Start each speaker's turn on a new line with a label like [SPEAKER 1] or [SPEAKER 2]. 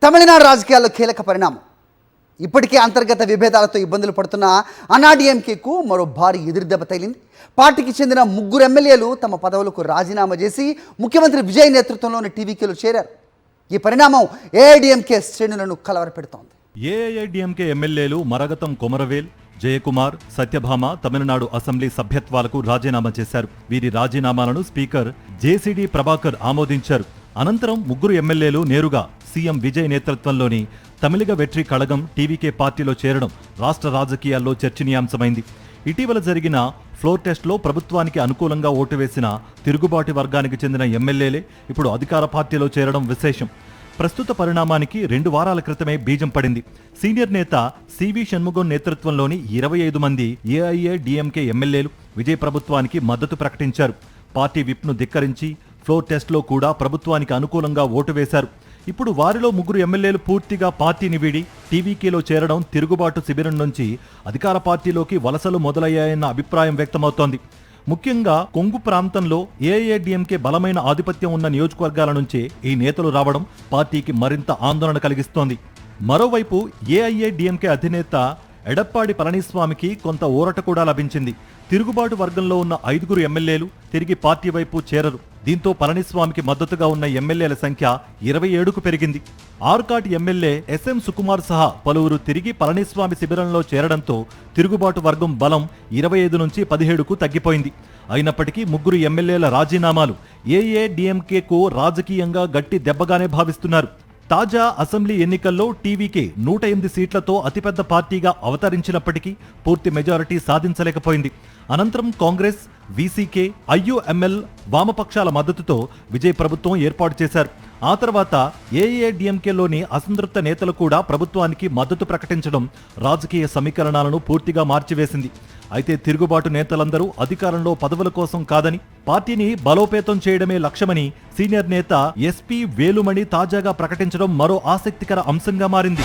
[SPEAKER 1] తమిళనాడు రాజకీయాల్లో కీలక పరిణామం. ఇప్పటికే అంతర్గత విభేదాలతో ఇబ్బందులు పడుతున్న అన్నాడీఎంకేకు మరో భారీ ఎదురుదెబ్బ తగిలింది. పార్టీకి చెందిన 3 ఎమ్మెల్యేలు తమ పదవులకు రాజీనామా చేసి ముఖ్యమంత్రి విజయ్ నేతృత్వంలోని టీవీకేలో చేరారు. ఈ పరిణామం ఏఐడీఎంకే శ్రేణులను కలవరపెడుతోంది.
[SPEAKER 2] ఏఐడీఎంకే ఎమ్మెల్యేలు మరగతం కొమరవేల్, జయకుమార్, సత్యభామ తమిళనాడు అసెంబ్లీ సభ్యత్వాలకు రాజీనామా చేశారు. వీరి రాజీనామాలను స్పీకర్ జేసీడీ ప్రభాకర్ ఆమోదించారు. అనంతరం 3 ఎమ్మెల్యేలు నేరుగా సీఎం విజయ్ నేతృత్వంలోని తమిళిగ వెట్రి కళగం టీవీకే పార్టీలో చేరడం రాష్ట్ర రాజకీయాల్లో చర్చనీయాంశమైంది. ఇటీవల జరిగిన ఫ్లోర్ టెస్ట్లో ప్రభుత్వానికి అనుకూలంగా ఓటు వేసిన తిరుగుబాటు వర్గానికి చెందిన ఎమ్మెల్యేలే ఇప్పుడు అధికార పార్టీలో చేరడం విశేషం. ప్రస్తుత పరిణామానికి 2 వారాల క్రితమే బీజం పడింది. సీనియర్ నేత సివి షణ్ముగం నేతృత్వంలోని 25 మంది ఏఐఏడీఎంకే ఎమ్మెల్యేలు విజయ్ ప్రభుత్వానికి మద్దతు ప్రకటించారు. పార్టీ విప్ను ధిక్కరించి ఫ్లోర్ టెస్ట్లో కూడా ప్రభుత్వానికి అనుకూలంగా ఓటు వేశారు. ఇప్పుడు వారిలో 3 ఎమ్మెల్యేలు పూర్తిగా పార్టీని వీడి టీవీకేలో చేరడం తిరుగుబాటు శిబిరం నుంచి అధికార పార్టీలోకి వలసలు మొదలయ్యాయన్న అభిప్రాయం వ్యక్తమవుతోంది. ముఖ్యంగా కొంగు ప్రాంతంలో ఏఐఏడీఎంకే బలమైన ఆధిపత్యం ఉన్న నియోజకవర్గాల నుంచే ఈ నేతలు రావడం పార్టీకి మరింత ఆందోళన కలిగిస్తోంది. మరోవైపు ఏఐఏడీఎంకే అధినేత ఎడప్పాడి పళనిస్వామికి కొంత ఊరట కూడా లభించింది. తిరుగుబాటు వర్గంలో ఉన్న 5 ఎమ్మెల్యేలు తిరిగి పార్టీ వైపు చేరరు. దీంతో పళనిస్వామికి మద్దతుగా ఉన్న ఎమ్మెల్యేల సంఖ్య 27కు పెరిగింది. ఆర్కాట్ ఎమ్మెల్యే ఎస్ఎం సుకుమార్ సహా పలువురు తిరిగి పళనిస్వామి శిబిరంలో చేరడంతో తిరుగుబాటు వర్గం బలం 25 నుంచి 17కు తగ్గిపోయింది. అయినప్పటికీ 3 ఎమ్మెల్యేల రాజీనామాలు ఏఐఏడీఎంకేకు రాజకీయంగా గట్టి దెబ్బగానే భావిస్తున్నారు. తాజా అసెంబ్లీ ఎన్నికల్లో టీవీకే 108 సీట్లతో అతిపెద్ద పార్టీగా అవతరించినప్పటికీ పూర్తి మెజారిటీ సాధించలేకపోయింది. అనంతరం కాంగ్రెస్, వీసీకే, ఐయుఎంఎల్ వామపక్షాల మద్దతుతో విజయ్ ప్రభుత్వం ఏర్పాటు చేశారు. ఆ తర్వాత ఏఐఏడీఎంకేలోని అసంతృప్త నేతలు కూడా ప్రభుత్వానికి మద్దతు ప్రకటించడం రాజకీయ సమీకరణాలను పూర్తిగా మార్చివేసింది. అయితే తిరుగుబాటు నేతలందరూ అధికారంలో పదవుల కోసం కాదని పార్టీని బలోపేతం చేయడమే లక్ష్యమని సీనియర్ నేత ఎస్పీ వేలుమణి తాజాగా ప్రకటించడం మరో ఆసక్తికర అంశంగా మారింది.